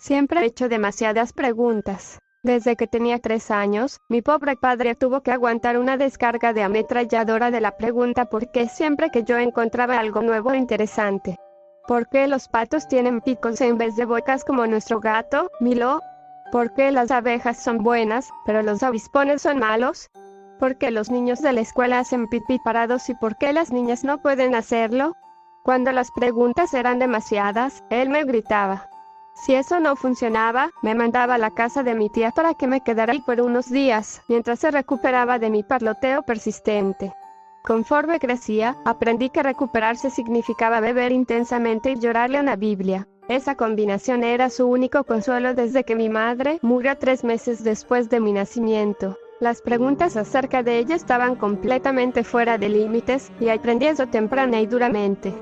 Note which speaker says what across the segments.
Speaker 1: Siempre he hecho demasiadas preguntas. Desde que tenía 3 años, mi pobre padre tuvo que aguantar una descarga de ametralladora de la pregunta por qué siempre que yo encontraba algo nuevo e interesante. ¿Por qué los patos tienen picos en vez de bocas como nuestro gato, Milo? ¿Por qué las abejas son buenas, pero los avispones son malos? ¿Por qué los niños de la escuela hacen pipí parados y por qué las niñas no pueden hacerlo? Cuando las preguntas eran demasiadas, él me gritaba. Si eso no funcionaba, me mandaba a la casa de mi tía para que me quedara ahí por unos días, mientras se recuperaba de mi parloteo persistente. Conforme crecía, aprendí que recuperarse significaba beber intensamente y llorarle una Biblia. Esa combinación era su único consuelo desde que mi madre murió 3 meses después de mi nacimiento. Las preguntas acerca de ella estaban completamente fuera de límites, y aprendí eso temprana y duramente.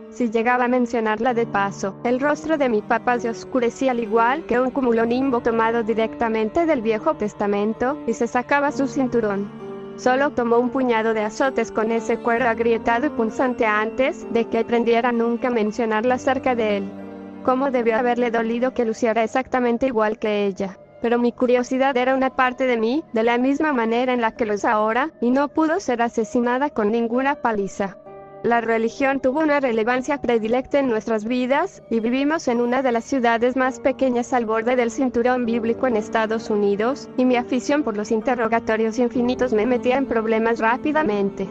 Speaker 1: Si llegaba a mencionarla de paso, el rostro de mi papá se oscurecía al igual que un cumulonimbo tomado directamente del Viejo Testamento, y se sacaba su cinturón. Solo tomó un puñado de azotes con ese cuero agrietado y punzante antes de que aprendiera nunca a mencionarla acerca de él. Cómo debió haberle dolido que luciera exactamente igual que ella. Pero mi curiosidad era una parte de mí, de la misma manera en la que lo es ahora, y no pudo ser asesinada con ninguna paliza. La religión tuvo una relevancia predilecta en nuestras vidas, y vivimos en una de las ciudades más pequeñas al borde del cinturón bíblico en Estados Unidos, y mi afición por los interrogatorios infinitos me metía en problemas rápidamente.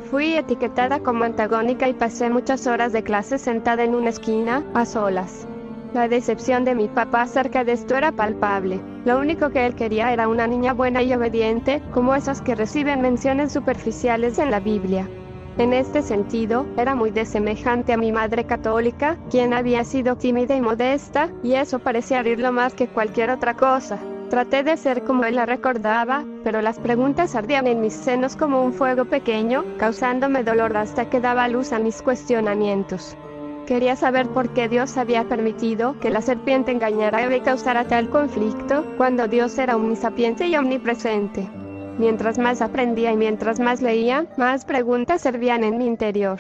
Speaker 1: Fui etiquetada como antagónica y pasé muchas horas de clase sentada en una esquina, a solas. La decepción de mi papá acerca de esto era palpable. Lo único que él quería era una niña buena y obediente, como esas que reciben menciones superficiales en la Biblia. En este sentido, era muy desemejante a mi madre católica, quien había sido tímida y modesta, y eso parecía herirlo más que cualquier otra cosa. Traté de ser como él la recordaba, pero las preguntas ardían en mis senos como un fuego pequeño, causándome dolor hasta que daba luz a mis cuestionamientos. Quería saber por qué Dios había permitido que la serpiente engañara a Eva y causara tal conflicto, cuando Dios era omnisapiente y omnipresente. Mientras más aprendía y mientras más leía, más preguntas servían en mi interior.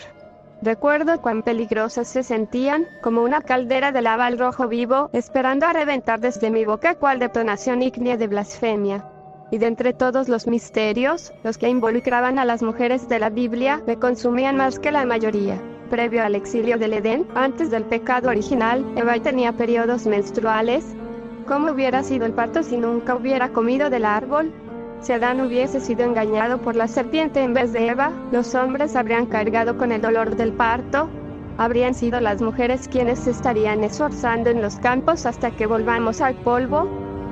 Speaker 1: Recuerdo cuán peligrosas se sentían, como una caldera de lava al rojo vivo, esperando a reventar desde mi boca cual detonación ígnea de blasfemia. Y de entre todos los misterios, los que involucraban a las mujeres de la Biblia, me consumían más que la mayoría. Previo al exilio del Edén, antes del pecado original, Eva tenía periodos menstruales. ¿Cómo hubiera sido el parto si nunca hubiera comido del árbol? Si Adán hubiese sido engañado por la serpiente en vez de Eva, los hombres habrían cargado con el dolor del parto. ¿Habrían sido las mujeres quienes se estarían esforzando en los campos hasta que volvamos al polvo?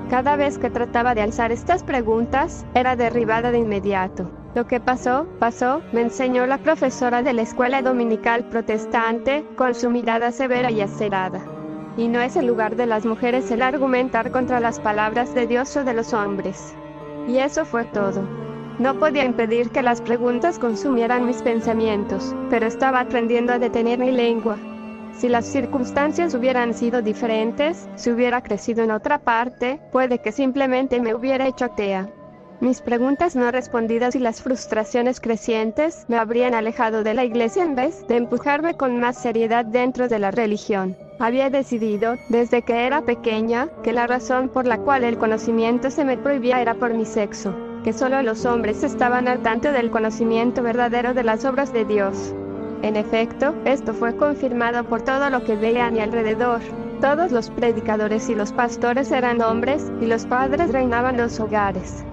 Speaker 1: Cada vez que trataba de alzar estas preguntas, era derribada de inmediato. Lo que pasó, me enseñó la profesora de la escuela dominical protestante, con su mirada severa y acerada. Y no es el lugar de las mujeres el argumentar contra las palabras de Dios o de los hombres. Y eso fue todo. No podía impedir que las preguntas consumieran mis pensamientos, pero estaba aprendiendo a detener mi lengua. Si las circunstancias hubieran sido diferentes, si hubiera crecido en otra parte, puede que simplemente me hubiera hecho atea. Mis preguntas no respondidas y las frustraciones crecientes me habrían alejado de la iglesia en vez de empujarme con más seriedad dentro de la religión. Había decidido, desde que era pequeña, que la razón por la cual el conocimiento se me prohibía era por mi sexo, que solo los hombres estaban al tanto del conocimiento verdadero de las obras de Dios. En efecto, esto fue confirmado por todo lo que veía a mi alrededor. Todos los predicadores y los pastores eran hombres, y los padres reinaban los hogares.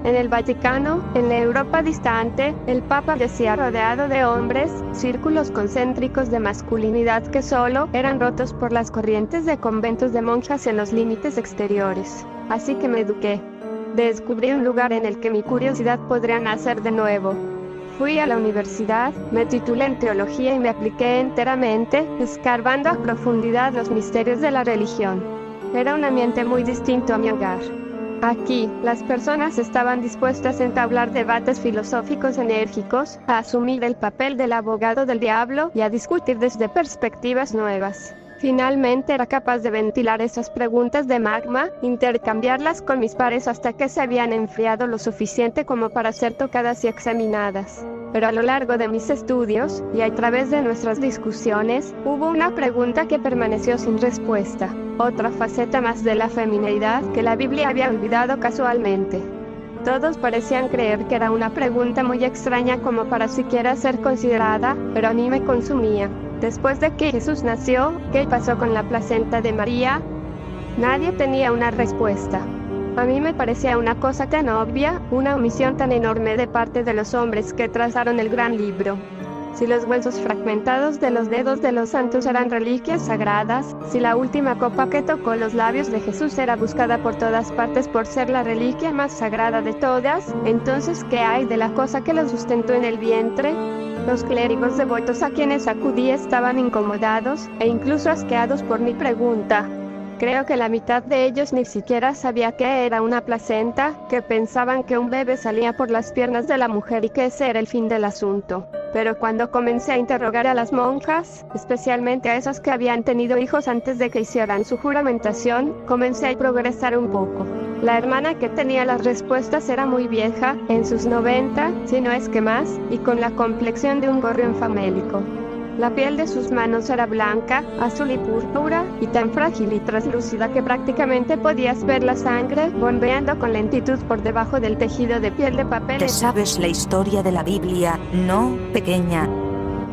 Speaker 1: En el Vaticano, en la Europa distante, el Papa yacía rodeado de hombres, círculos concéntricos de masculinidad que solo eran rotos por las corrientes de conventos de monjas en los límites exteriores. Así que me eduqué. Descubrí un lugar en el que mi curiosidad podría nacer de nuevo. Fui a la universidad, me titulé en teología y me apliqué enteramente, escarbando a profundidad los misterios de la religión. Era un ambiente muy distinto a mi hogar. Aquí, las personas estaban dispuestas a entablar debates filosóficos enérgicos, a asumir el papel del abogado del diablo y a discutir desde perspectivas nuevas. Finalmente era capaz de ventilar esas preguntas de magma, intercambiarlas con mis pares hasta que se habían enfriado lo suficiente como para ser tocadas y examinadas. Pero a lo largo de mis estudios, y a través de nuestras discusiones, hubo una pregunta que permaneció sin respuesta. otra faceta más de la femineidad que la Biblia había olvidado casualmente. Todos parecían creer que era una pregunta muy extraña como para siquiera ser considerada, pero a mí me consumía. Después de que Jesús nació, ¿qué pasó con la placenta de María? Nadie tenía una respuesta. A mí me parecía una cosa tan obvia, una omisión tan enorme de parte de los hombres que trazaron el gran libro. Si los huesos fragmentados de los dedos de los santos eran reliquias sagradas, si la última copa que tocó los labios de Jesús era buscada por todas partes por ser la reliquia más sagrada de todas, entonces ¿qué hay de la cosa que lo sustentó en el vientre? Los clérigos devotos a quienes acudí estaban incomodados, e incluso asqueados por mi pregunta. Creo que la mitad de ellos ni siquiera sabía qué era una placenta, que pensaban que un bebé salía por las piernas de la mujer y que ese era el fin del asunto. Pero cuando comencé a interrogar a las monjas, especialmente a esas que habían tenido hijos antes de que hicieran su juramentación, comencé a progresar un poco. La hermana que tenía las respuestas era muy vieja, en sus 90, si no es que más, y con la complexión de un gorrión famélico. La piel de sus manos era blanca, azul y púrpura, y tan frágil y traslúcida que prácticamente podías ver la sangre bombeando con lentitud por debajo del tejido de piel de papel.
Speaker 2: ¿Te sabes la historia de la Biblia, no, pequeña?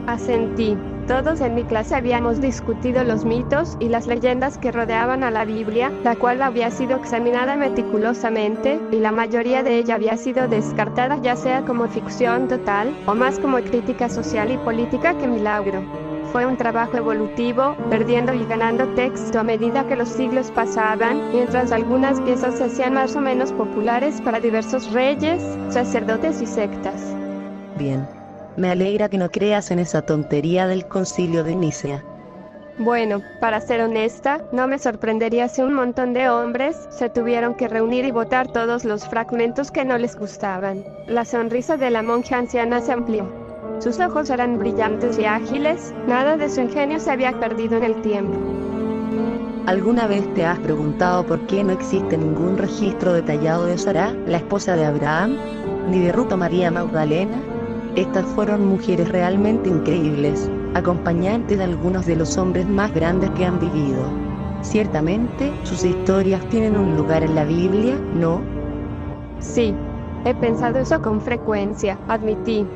Speaker 1: Asentí. Todos en mi clase habíamos discutido los mitos y las leyendas que rodeaban a la Biblia, la cual había sido examinada meticulosamente, y la mayoría de ella había sido descartada ya sea como ficción total, o más como crítica social y política que milagro. Fue un trabajo evolutivo, perdiendo y ganando texto a medida que los siglos pasaban, mientras algunas piezas se hacían más o menos populares para diversos reyes, sacerdotes y sectas.
Speaker 3: Bien. Me alegra que no creas en esa tontería del Concilio de Nicea.
Speaker 1: Bueno, para ser honesta, no me sorprendería si un montón de hombres se tuvieron que reunir y votar todos los fragmentos que no les gustaban. La sonrisa de la monja anciana se amplió. Sus ojos eran brillantes y ágiles, nada de su ingenio se había perdido en el tiempo.
Speaker 3: ¿Alguna vez te has preguntado por qué no existe ningún registro detallado de Sara, la esposa de Abraham, ni de Ruth o María Magdalena? Estas fueron mujeres realmente increíbles, acompañantes de algunos de los hombres más grandes que han vivido. Ciertamente, sus historias tienen un lugar en la Biblia, ¿no?
Speaker 1: Sí, he pensado eso con frecuencia, admití.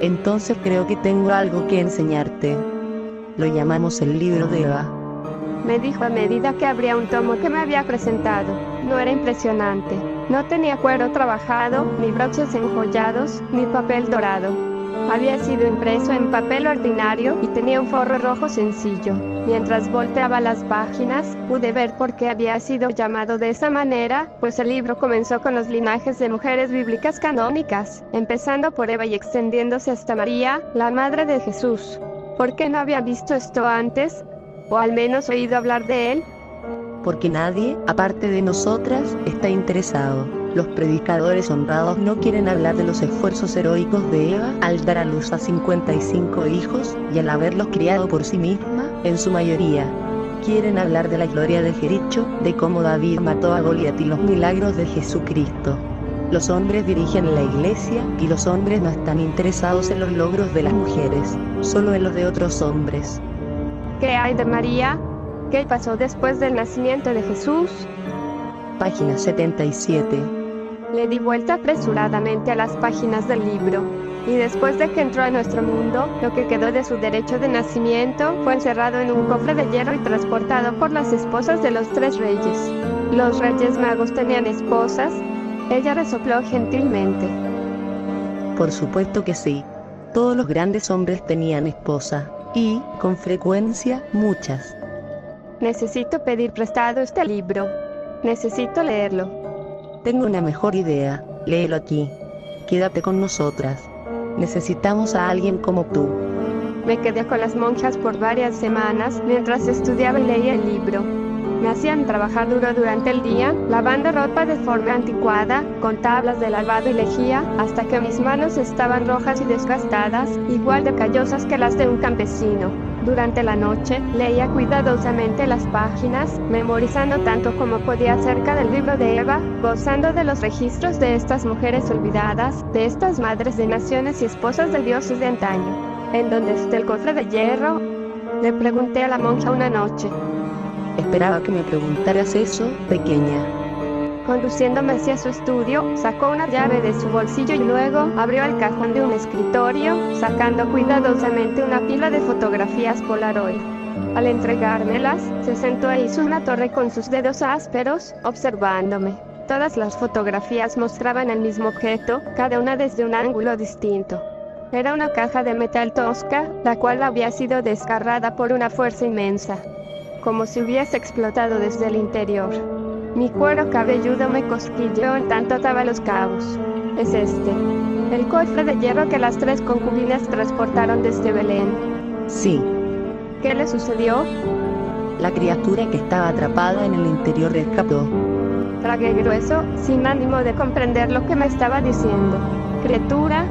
Speaker 3: Entonces creo que tengo algo que enseñarte. Lo llamamos el libro de Eva.
Speaker 1: Me dijo a medida que abría un tomo que me había presentado. No era impresionante. No tenía cuero trabajado, ni broches enjollados, ni papel dorado. Había sido impreso en papel ordinario y tenía un forro rojo sencillo. Mientras volteaba las páginas, pude ver por qué había sido llamado de esa manera, pues el libro comenzó con los linajes de mujeres bíblicas canónicas, empezando por Eva y extendiéndose hasta María, la madre de Jesús. ¿Por qué no había visto esto antes? ¿O al menos oído hablar de él?
Speaker 3: Porque nadie, aparte de nosotras, está interesado. Los predicadores honrados no quieren hablar de los esfuerzos heroicos de Eva al dar a luz a 55 hijos, y al haberlos criado por sí misma, en su mayoría. Quieren hablar de la gloria de Jericho, de cómo David mató a Goliat y los milagros de Jesucristo. Los hombres dirigen la iglesia, y los hombres no están interesados en los logros de las mujeres, solo en los de otros hombres.
Speaker 1: ¿Qué hay de María? ¿Qué pasó después del nacimiento de Jesús?
Speaker 3: Página 77.
Speaker 1: Le di vuelta apresuradamente a las páginas del libro, y después de que entró a nuestro mundo, lo que quedó de su derecho de nacimiento fue encerrado en un cofre de hierro y transportado por las esposas de los 3 reyes. ¿Los reyes magos tenían esposas? Ella resopló gentilmente.
Speaker 3: Por supuesto que sí. Todos los grandes hombres tenían esposa. Y, con frecuencia, muchas.
Speaker 1: Necesito pedir prestado este libro. Necesito leerlo.
Speaker 3: Tengo una mejor idea, léelo aquí. Quédate con nosotras. Necesitamos a alguien como tú.
Speaker 1: Me quedé con las monjas por varias semanas mientras estudiaba y leía el libro. Me hacían trabajar duro durante el día, lavando ropa de forma anticuada, con tablas de lavado y lejía, hasta que mis manos estaban rojas y desgastadas, igual de callosas que las de un campesino. Durante la noche, leía cuidadosamente las páginas, memorizando tanto como podía acerca del libro de Eva, gozando de los registros de estas mujeres olvidadas, de estas madres de naciones y esposas de dioses de antaño. ¿En dónde está el cofre de hierro?, le pregunté a la monja una noche.
Speaker 3: Esperaba que me preguntaras eso, pequeña.
Speaker 1: Conduciéndome hacia su estudio, sacó una llave de su bolsillo y luego abrió el cajón de un escritorio, sacando cuidadosamente una pila de fotografías Polaroid. Al entregármelas, se sentó e hizo una torre con sus dedos ásperos, observándome. Todas las fotografías mostraban el mismo objeto, cada una desde un ángulo distinto. Era una caja de metal tosca, la cual había sido desgarrada por una fuerza inmensa, como si hubiese explotado desde el interior. Mi cuero cabelludo me cosquilleó en tanto ataba los cabos. Es este, el cofre de hierro que las 3 concubinas transportaron desde Belén.
Speaker 3: Sí.
Speaker 1: ¿Qué le sucedió?
Speaker 3: La criatura que estaba atrapada en el interior escapó.
Speaker 1: Tragué grueso, sin ánimo de comprender lo que me estaba diciendo. Criatura.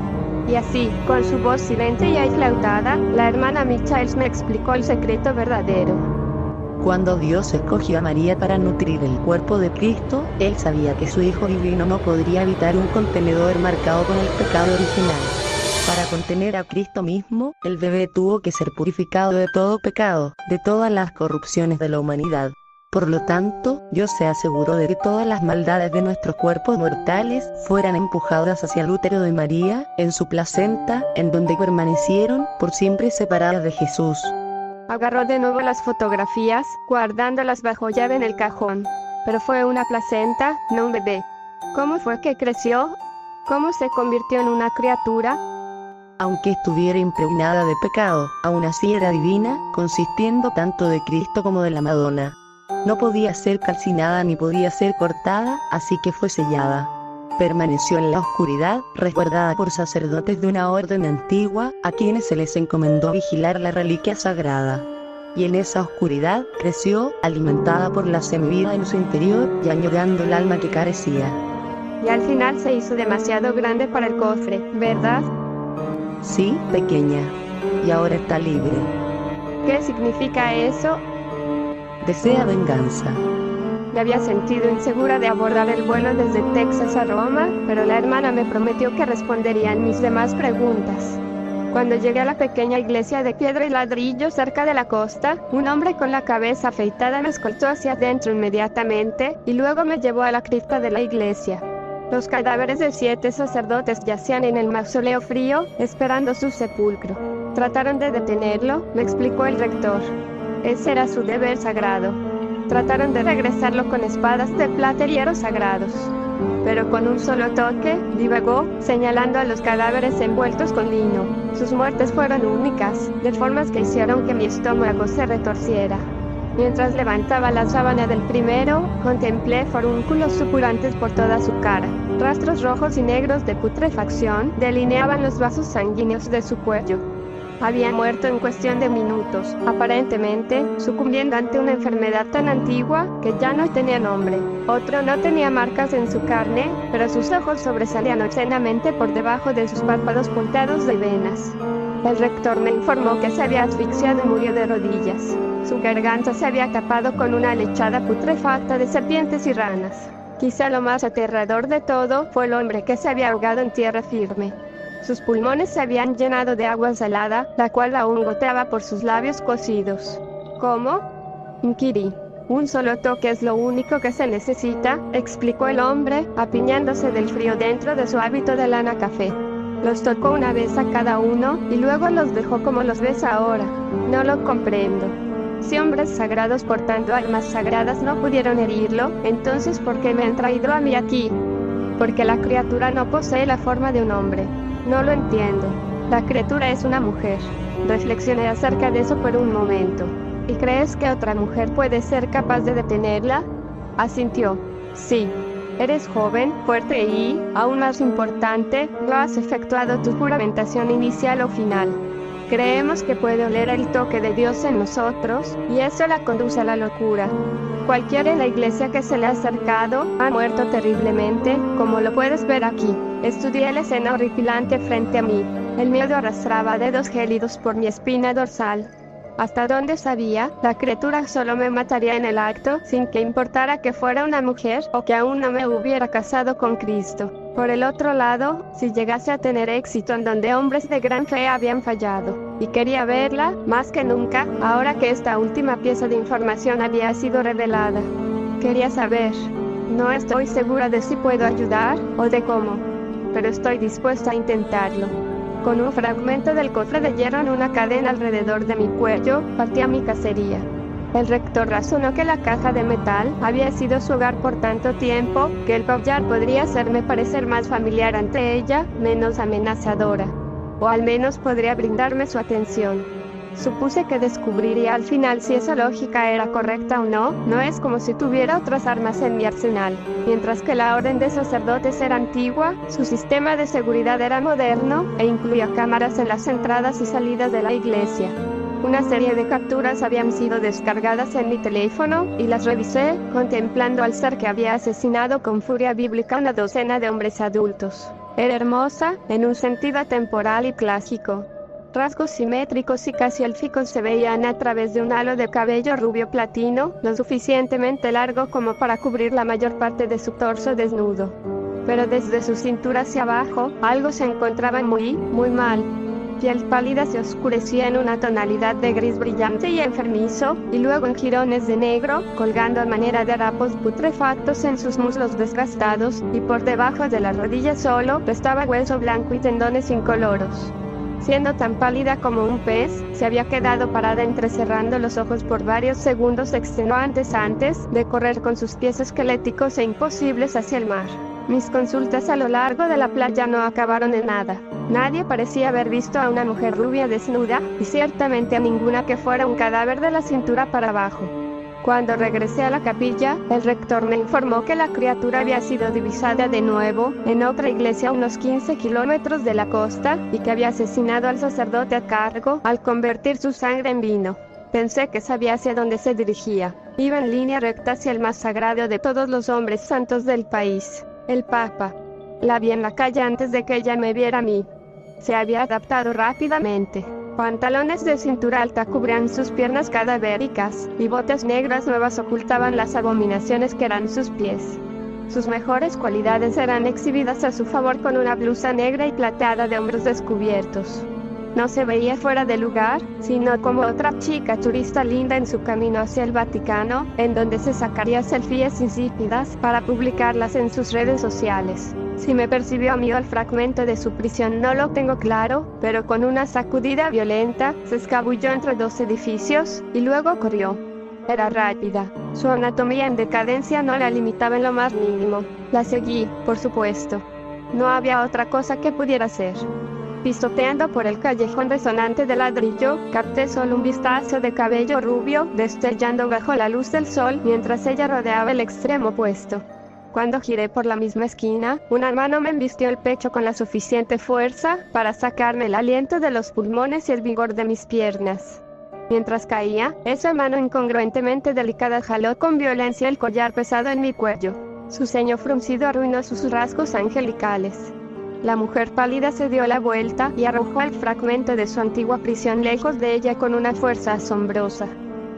Speaker 1: Y así, con su voz silente y aislautada, la hermana Michaels me explicó el secreto verdadero.
Speaker 3: Cuando Dios escogió a María para nutrir el cuerpo de Cristo, Él sabía que su Hijo divino no podría habitar un contenedor marcado con el pecado original. Para contener a Cristo mismo, el bebé tuvo que ser purificado de todo pecado, de todas las corrupciones de la humanidad. Por lo tanto, Dios se aseguró de que todas las maldades de nuestros cuerpos mortales fueran empujadas hacia el útero de María, en su placenta, en donde permanecieron, por siempre separadas de Jesús.
Speaker 1: Agarró de nuevo las fotografías, guardándolas bajo llave en el cajón. Pero fue una placenta, no un bebé. ¿Cómo fue que creció? ¿Cómo se convirtió en una criatura?
Speaker 3: Aunque estuviera impregnada de pecado, aún así era divina, consistiendo tanto de Cristo como de la Madonna. No podía ser calcinada ni podía ser cortada, así que fue sellada. Permaneció en la oscuridad, resguardada por sacerdotes de una orden antigua, a quienes se les encomendó vigilar la reliquia sagrada. Y en esa oscuridad, creció, alimentada por la semivida en su interior, y añorando el alma que carecía.
Speaker 1: Y al final se hizo demasiado grande para el cofre, ¿verdad?
Speaker 3: Sí, pequeña. Y ahora está libre.
Speaker 1: ¿Qué significa eso?
Speaker 3: Desea venganza.
Speaker 1: Me había sentido insegura de abordar el vuelo desde Texas a Roma, pero la hermana me prometió que responderían mis demás preguntas. Cuando llegué a la pequeña iglesia de piedra y ladrillo cerca de la costa, un hombre con la cabeza afeitada me escoltó hacia adentro inmediatamente, y luego me llevó a la cripta de la iglesia. Los cadáveres de 7 sacerdotes yacían en el mausoleo frío, esperando su sepulcro. Trataron de detenerlo, me explicó el rector. Ese era su deber sagrado. Trataron de regresarlo con espadas de plata y hierros sagrados. Pero con un solo toque, divagó, señalando a los cadáveres envueltos con lino. Sus muertes fueron únicas, de formas que hicieron que mi estómago se retorciera. Mientras levantaba la sábana del primero, contemplé forúnculos supurantes por toda su cara. Rastros rojos y negros de putrefacción delineaban los vasos sanguíneos de su cuello. Había muerto en cuestión de minutos, aparentemente, sucumbiendo ante una enfermedad tan antigua que ya no tenía nombre. Otro no tenía marcas en su carne, pero sus ojos sobresalían obscenamente por debajo de sus párpados puntados de venas. El rector me informó que se había asfixiado y murió de rodillas. Su garganta se había tapado con una lechada putrefacta de serpientes y ranas. Quizá lo más aterrador de todo fue el hombre que se había ahogado en tierra firme. Sus pulmones se habían llenado de agua salada, la cual aún goteaba por sus labios cocidos. ¿Cómo? Inquirí. Un solo toque es lo único que se necesita, explicó el hombre, apiñándose del frío dentro de su hábito de lana café. Los tocó una vez a cada uno, y luego los dejó como los ves ahora. No lo comprendo. Si hombres sagrados portando armas sagradas no pudieron herirlo, entonces ¿por qué me han traído a mí aquí? Porque la criatura no posee la forma de un hombre. No lo entiendo. La criatura es una mujer. Reflexioné acerca de eso por un momento. ¿Y crees que otra mujer puede ser capaz de detenerla? Asintió. Sí. Eres joven, fuerte y, aún más importante, no has efectuado tu juramentación inicial o final. Creemos que puede oler el toque de Dios en nosotros, y eso la conduce a la locura. Cualquiera en la iglesia que se le ha acercado, ha muerto terriblemente, como lo puedes ver aquí. Estudié la escena horripilante frente a mí. El miedo arrastraba dedos gélidos por mi espina dorsal. Hasta donde sabía, la criatura solo me mataría en el acto, sin que importara que fuera una mujer o que aún no me hubiera casado con Cristo. Por el otro lado, si llegase a tener éxito en donde hombres de gran fe habían fallado, y quería verla, más que nunca, ahora que esta última pieza de información había sido revelada. Quería saber. No estoy segura de si puedo ayudar, o de cómo. Pero estoy dispuesta a intentarlo. Con un fragmento del cofre de hierro en una cadena alrededor de mi cuello, partí a mi cacería. El rector razonó que la caja de metal había sido su hogar por tanto tiempo, que el collar podría hacerme parecer más familiar ante ella, menos amenazadora. O al menos podría brindarme su atención. Supuse que descubriría al final si esa lógica era correcta o no. No es como si tuviera otras armas en mi arsenal. Mientras que la orden de sacerdotes era antigua, su sistema de seguridad era moderno, e incluía cámaras en las entradas y salidas de la iglesia. Una serie de capturas habían sido descargadas en mi teléfono, y las revisé, contemplando al ser que había asesinado con furia bíblica una docena de hombres adultos. Era hermosa, en un sentido atemporal y clásico. Rasgos simétricos y casi élficos se veían a través de un halo de cabello rubio platino, lo suficientemente largo como para cubrir la mayor parte de su torso desnudo. Pero desde su cintura hacia abajo, algo se encontraba muy mal. Piel pálida se oscurecía en una tonalidad de gris brillante y enfermizo, y luego en jirones de negro, colgando a manera de harapos putrefactos en sus muslos desgastados, y por debajo de la rodilla solo, estaba hueso blanco y tendones incoloros. Siendo tan pálida como un pez, se había quedado parada entrecerrando los ojos por varios segundos extenuantes antes de correr con sus pies esqueléticos e imposibles hacia el mar. Mis consultas a lo largo de la playa no acabaron en nada. Nadie parecía haber visto a una mujer rubia desnuda, y ciertamente a ninguna que fuera un cadáver de la cintura para abajo. Cuando regresé a la capilla, el rector me informó que la criatura había sido divisada de nuevo, en otra iglesia a unos 15 kilómetros de la costa, y que había asesinado al sacerdote a cargo, al convertir su sangre en vino. Pensé que sabía hacia dónde se dirigía. Iba en línea recta hacia el más sagrado de todos los hombres santos del país, el Papa. La vi en la calle antes de que ella me viera a mí. Se había adaptado rápidamente. Pantalones de cintura alta cubrían sus piernas cadavéricas, y botas negras nuevas ocultaban las abominaciones que eran sus pies. Sus mejores cualidades eran exhibidas a su favor con una blusa negra y plateada de hombros descubiertos. No se veía fuera de lugar, sino como otra chica turista linda en su camino hacia el Vaticano, en donde se sacaría selfies insípidas para publicarlas en sus redes sociales. Si me percibió a mí o al fragmento de su prisión no lo tengo claro, pero con una sacudida violenta, se escabulló entre dos edificios, y luego corrió. Era rápida. Su anatomía en decadencia no la limitaba en lo más mínimo. La seguí, por supuesto. No había otra cosa que pudiera hacer. Pisoteando por el callejón resonante de ladrillo, capté solo un vistazo de cabello rubio, destellando bajo la luz del sol, mientras ella rodeaba el extremo opuesto. Cuando giré por la misma esquina, una mano me embistió el pecho con la suficiente fuerza para sacarme el aliento de los pulmones y el vigor de mis piernas. Mientras caía, esa mano incongruentemente delicada jaló con violencia el collar pesado en mi cuello. Su ceño fruncido arruinó sus rasgos angelicales. La mujer pálida se dio la vuelta y arrojó el fragmento de su antigua prisión lejos de ella con una fuerza asombrosa.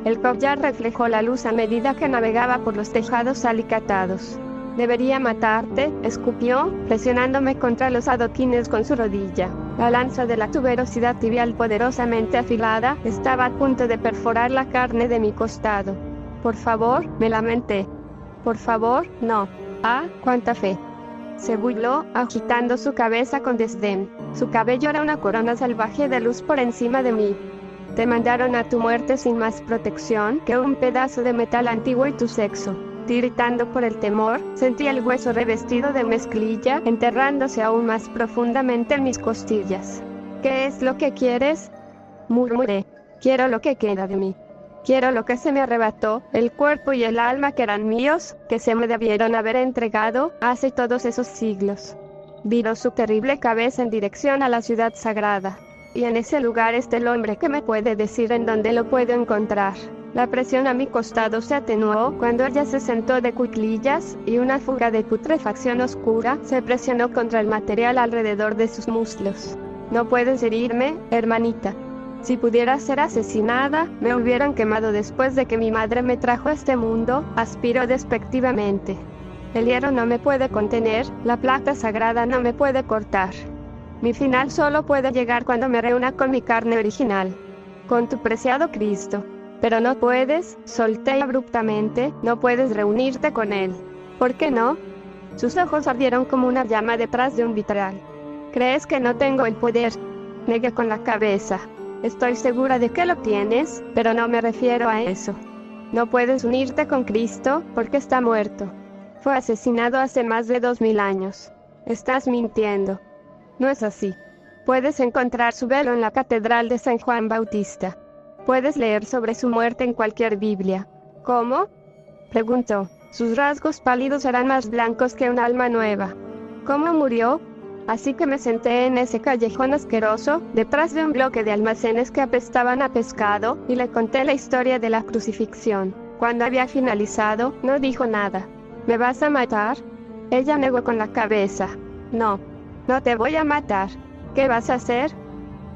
Speaker 1: El collar reflejó la luz a medida que navegaba por los tejados alicatados. «Debería matarte», escupió, presionándome contra los adoquines con su rodilla. La lanza de la tuberosidad tibial poderosamente afilada estaba a punto de perforar la carne de mi costado. «Por favor», me lamenté. «Por favor, no». «Ah, cuánta fe». Se burló, agitando su cabeza con desdén. Su cabello era una corona salvaje de luz por encima de mí. «Te mandaron a tu muerte sin más protección que un pedazo de metal antiguo y tu sexo». Tiritando por el temor, sentí el hueso revestido de mezclilla enterrándose aún más profundamente en mis costillas. «¿Qué es lo que quieres?», murmuré. «Quiero lo que queda de mí. Quiero lo que se me arrebató, el cuerpo y el alma que eran míos, que se me debieron haber entregado hace todos esos siglos». Viró su terrible cabeza en dirección a la ciudad sagrada. «Y en ese lugar está el hombre que me puede decir en dónde lo puedo encontrar». La presión a mi costado se atenuó cuando ella se sentó de cuclillas, y una fuga de putrefacción oscura se presionó contra el material alrededor de sus muslos. «No puedes herirme, hermanita. Si pudiera ser asesinada, me hubieran quemado después de que mi madre me trajo a este mundo», aspiró despectivamente. El hierro no me puede contener, la plata sagrada no me puede cortar. Mi final solo puede llegar cuando me reúna con mi carne original, con tu preciado Cristo. Pero no puedes, solté abruptamente, no puedes reunirte con Él. ¿Por qué no? Sus ojos ardieron como una llama detrás de un vitral. ¿Crees que no tengo el poder? Negué con la cabeza. Estoy segura de que lo tienes, pero no me refiero a eso. No puedes unirte con Cristo, porque está muerto. Fue asesinado hace más de 2000 años. Estás mintiendo. No es así. Puedes encontrar su velo en la Catedral de San Juan Bautista. Puedes leer sobre su muerte en cualquier Biblia. ¿Cómo? Preguntó. Sus rasgos pálidos eran más blancos que un alma nueva. ¿Cómo murió? Así que me senté en ese callejón asqueroso, detrás de un bloque de almacenes que apestaban a pescado, y le conté la historia de la crucifixión. Cuando había finalizado, no dijo nada. ¿Me vas a matar? Ella negó con la cabeza. No, no te voy a matar. ¿Qué vas a hacer?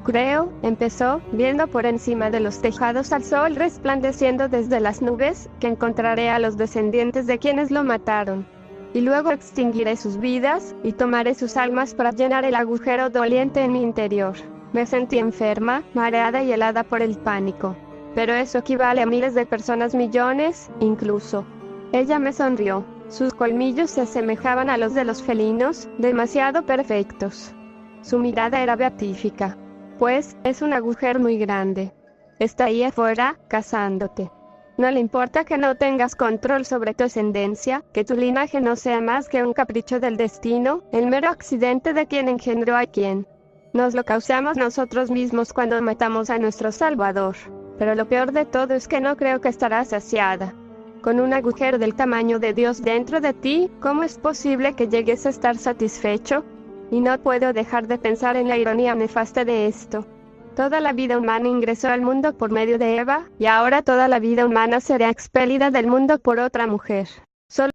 Speaker 1: Creo, empezó, viendo por encima de los tejados al sol resplandeciendo desde las nubes, que encontraré a los descendientes de quienes lo mataron. Y luego extinguiré sus vidas, y tomaré sus almas para llenar el agujero doliente en mi interior. Me sentí enferma, mareada y helada por el pánico. Pero eso equivale a miles de personas, millones, incluso. Ella me sonrió. Sus colmillos se asemejaban a los de los felinos, demasiado perfectos. Su mirada era beatífica. Pues, es un agujero muy grande. Está ahí afuera, cazándote. No le importa que no tengas control sobre tu ascendencia, que tu linaje no sea más que un capricho del destino, el mero accidente de quien engendró a quien. Nos lo causamos nosotros mismos cuando matamos a nuestro Salvador. Pero lo peor de todo es que no creo que estarás saciada. Con un agujero del tamaño de Dios dentro de ti, ¿cómo es posible que llegues a estar satisfecho? Y no puedo dejar de pensar en la ironía nefasta de esto. Toda la vida humana ingresó al mundo por medio de Eva, y ahora toda la vida humana será expelida del mundo por otra mujer. Solo